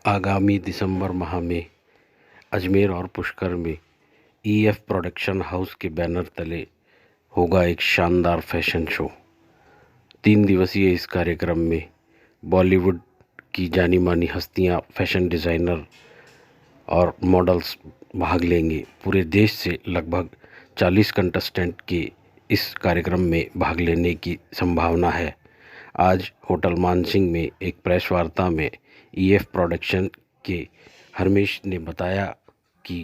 आगामी दिसंबर माह में अजमेर और पुष्कर में ईएफ प्रोडक्शन हाउस के बैनर तले होगा एक शानदार फैशन शो। 3 दिवसीय इस कार्यक्रम में बॉलीवुड की जानी मानी हस्तियां, फैशन डिज़ाइनर और मॉडल्स भाग लेंगे। पूरे देश से लगभग 40 कंटेस्टेंट के इस कार्यक्रम में भाग लेने की संभावना है। आज होटल मानसिंह में एक प्रेस वार्ता में ईएफ प्रोडक्शन के हरमेश ने बताया कि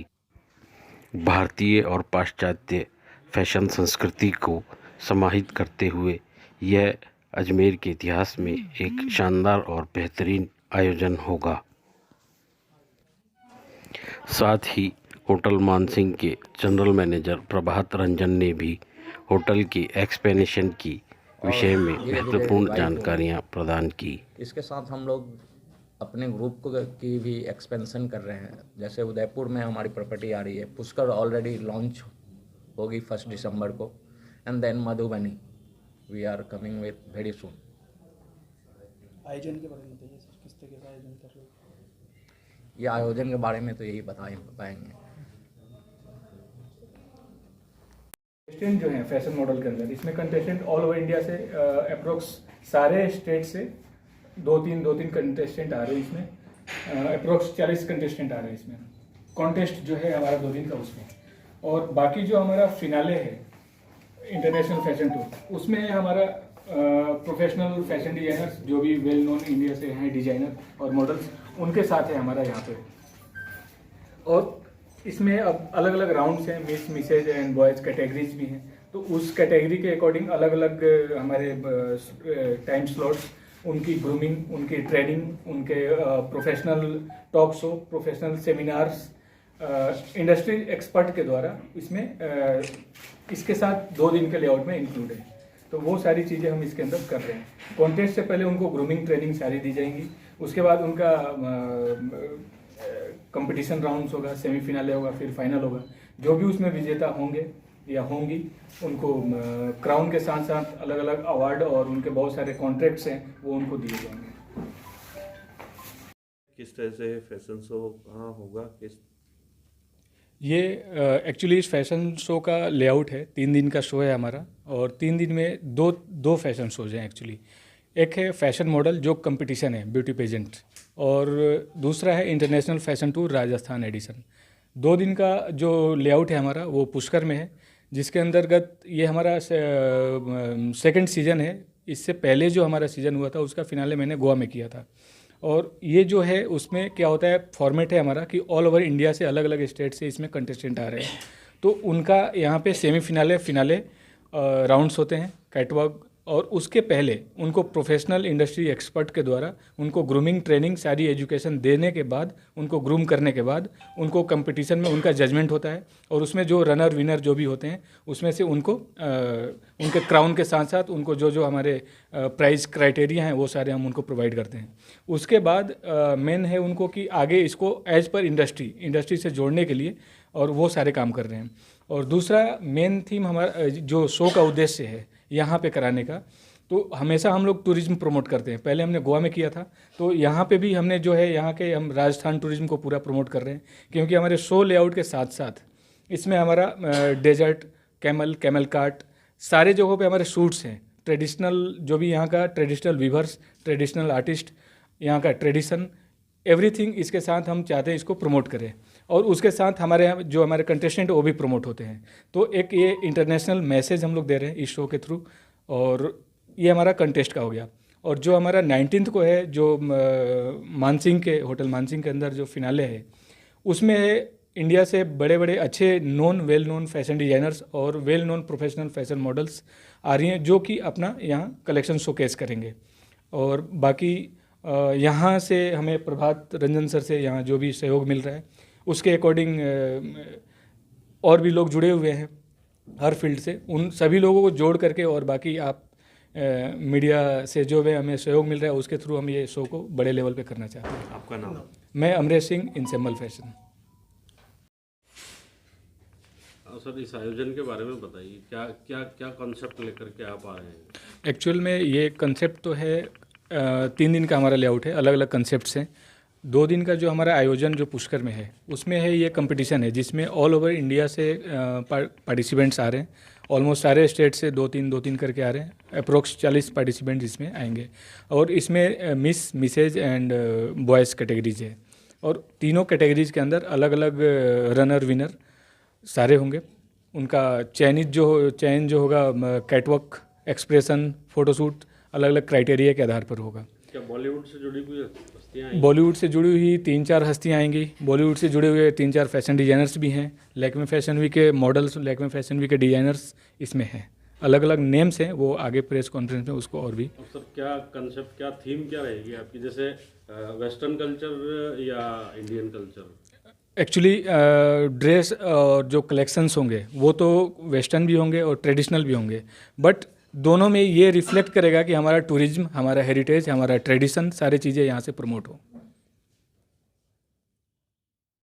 भारतीय और पाश्चात्य फैशन संस्कृति को समाहित करते हुए यह अजमेर के इतिहास में एक शानदार और बेहतरीन आयोजन होगा। साथ ही होटल मानसिंह के जनरल मैनेजर प्रभात रंजन ने भी होटल की एक्सपेंशन की विषय में महत्वपूर्ण जानकारियां प्रदान की। इसके साथ हम लोग अपने ग्रुप की भी एक्सपेंशन कर रहे हैं। जैसे उदयपुर में हमारी प्रॉपर्टी आ रही है, पुष्कर ऑलरेडी लॉन्च होगी 1 दिसंबर को, and then Madhubani we are coming with very soon. आयोजन के बारे में बताइए सर, किस तरह का आयोजन कर रहे हो? ये आयोजन के बारे में तो यही बताएंगे। कंटेस्टेंट जो हैं फैशन मॉडल के अंदर, इसमें कंटेस्टेंट ऑल ओवर इंडिया से अप्रोक्स सारे स्टेट से दो तीन कंटेस्टेंट आ रहे हैं। इसमें अप्रोक्स 40 कंटेस्टेंट आ रहे हैं। इसमें कॉन्टेस्ट जो है हमारा 2 दिन का उसमें, और बाकी जो हमारा फिनाले है इंटरनेशनल फैशन टूर, उसमें है हमारा प्रोफेशनल फैशन डिजाइनर्स जो भी वेल नोन इंडिया से हैं डिजाइनर और मॉडल्स, उनके साथ है हमारा यहाँ पे। और इसमें अब अलग अलग राउंड्स हैं, miss Mrs and boys categories भी हैं। तो उस कैटेगरी के अकॉर्डिंग अलग अलग हमारे टाइम स्लॉट्स, उनकी ग्रूमिंग, उनकी ट्रेनिंग, उनके professional talk show, professional seminars industry expert के द्वारा इसमें इसके साथ 2 दिन के लेआउट में इंक्लूड है। तो वो सारी चीज़ें हम इसके अंदर कर रहे हैं। कॉन्टेस्ट से पहले उनको ग्रूमिंग ट्रेनिंग सारी दी जाएंगी। उसके बाद उनका कंपटीशन राउंड्स होगा, सेमीफिनाले होगा, फिर फाइनल होगा। जो भी उसमें विजेता होंगे या होंगी, उनको क्राउन के साथ साथ अलग अलग अवार्ड और उनके बहुत सारे कॉन्ट्रैक्ट्स हैं, वो उनको दिए जाएंगे। किस तरह से फैशन शो कहाँ होगा? ये एक्चुअली इस फैशन शो का लेआउट है। 3 दिन का शो है हमारा, और 3 दिन में दो फैशन शोज हैं एक्चुअली। एक है फैशन मॉडल जो कंपटीशन है, ब्यूटी पेजेंट, और दूसरा है international fashion tour Rajasthan edition. 2 दिन का जो लेआउट है हमारा वो पुष्कर में है, जिसके अंतर्गत ये हमारा सेकंड सीज़न है। इससे पहले जो हमारा सीज़न हुआ था उसका फिनाले मैंने गोवा में किया था। और ये जो है उसमें क्या होता है, फॉर्मेट है हमारा कि ऑल ओवर इंडिया से अलग अलग स्टेट से इसमें कंटेस्टेंट आ रहे हैं। तो उनका यहाँ पे सेमीफिनाले फिनाले राउंड्स होते हैं, कैटवॉक, और उसके पहले उनको प्रोफेशनल इंडस्ट्री एक्सपर्ट के द्वारा उनको ग्रूमिंग ट्रेनिंग सारी एजुकेशन देने के बाद, उनको ग्रूम करने के बाद उनको कंपटीशन में उनका जजमेंट होता है। और उसमें जो रनर विनर जो भी होते हैं उसमें से उनको उनके क्राउन के साथ साथ उनको जो हमारे प्राइस क्राइटेरिया हैं वो सारे हम उनको प्रोवाइड करते हैं। उसके बाद मेन है उनको कि आगे इसको एज पर इंडस्ट्री से जोड़ने के लिए, और वो सारे काम कर रहे हैं। और दूसरा मेन थीम हमारा जो शो का उद्देश्य है यहाँ पे कराने का, तो हमेशा हम लोग टूरिज्म प्रमोट करते हैं। पहले हमने गोवा में किया था, तो यहाँ पे भी हमने जो है यहाँ के हम राजस्थान टूरिज्म को पूरा प्रमोट कर रहे हैं। क्योंकि हमारे शो लेआउट के साथ साथ इसमें हमारा डेजर्ट, कैमल कार्ट, सारे जगहों पे हमारे शूट्स हैं। ट्रेडिशनल जो भी यहाँ का ट्रेडिशनल वीवर्स, ट्रेडिशनल आर्टिस्ट, यहाँ का ट्रेडिशन, एवरीथिंग इसके साथ हम चाहते हैं इसको प्रमोट करें। और उसके साथ हमारे यहाँ जो हमारे कंटेस्टेंट वो भी प्रमोट होते हैं। तो एक ये इंटरनेशनल मैसेज हम लोग दे रहे हैं इस शो के थ्रू, और ये हमारा कंटेस्ट का हो गया। और जो हमारा 19 को है, जो मानसिंह के होटल मानसिंह के अंदर जो फिनाले है, उसमें है इंडिया से बड़े बड़े अच्छे वेल नोन फैशन डिजाइनर्स और well known professional fashion models आ रही हैं, जो कि अपना यहाँ कलेक्शन शोकेस करेंगे। और बाकी यहाँ से हमें प्रभात रंजन सर से यहाँ जो भी सहयोग मिल रहा है उसके अकॉर्डिंग और भी लोग जुड़े हुए हैं हर फील्ड से, उन सभी लोगों को जोड़ करके, और बाकी आप मीडिया से जो भी हमें सहयोग मिल रहा है उसके थ्रू हम ये शो को बड़े लेवल पे करना चाहते हैं। आपका नाम? मैं Amresh Singh, ensemble fashion. Sir, इस आयोजन के बारे में बताइए, क्या क्या क्या कॉन्सेप्ट लेकर के आप आ रहे हैं? एक्चुअल में ये कंसेप्ट तो है 3 दिन का हमारा लेआउट है, अलग अलग कंसेप्ट्स हैं। 2 दिन का जो हमारा आयोजन जो पुष्कर में है उसमें है ये कंपटीशन है जिसमें ऑल ओवर इंडिया से पार्टिसिपेंट्स आ रहे हैं। ऑलमोस्ट सारे स्टेट से 2-3 करके आ रहे हैं। अप्रोक्स 40 पार्टिसिपेंट इसमें आएंगे और इसमें मिसेज एंड बॉयज़ कैटेगरीज है और तीनों कैटेगरीज के अंदर अलग अलग रनर विनर सारे होंगे। उनका चयन जो होगा कैटवॉक, एक्सप्रेशन, फोटोशूट अलग अलग क्राइटेरिया के आधार पर होगा। क्या बॉलीवुड से जुड़ी हुई हस्तियाँ हैं? बॉलीवुड से जुड़ी हुई 3-4 हस्तियाँ आएंगी। बॉलीवुड से जुड़े हुए 3-4 फैशन डिज़ाइनर्स भी हैं। लैक्मे फैशन वीक के मॉडल्स, लैक्मे फैशन वीक के डिज़ाइनर्स इसमें हैं। अलग अलग नेम्स हैं, वो आगे प्रेस कॉन्फ्रेंस में उसको और भी। और सर क्या कंसेप्ट, क्या थीम क्या रहेगी आपकी, जैसे वेस्टर्न कल्चर या इंडियन कल्चर? एक्चुअली ड्रेस और जो कलेक्शंस होंगे वो तो वेस्टर्न भी होंगे और ट्रेडिशनल भी होंगे, बट दोनों में ये रिफ्लेक्ट करेगा कि हमारा टूरिज्म, हमारा हेरिटेज, हमारा ट्रेडिशन, सारी चीज़ें यहाँ से प्रमोट हो।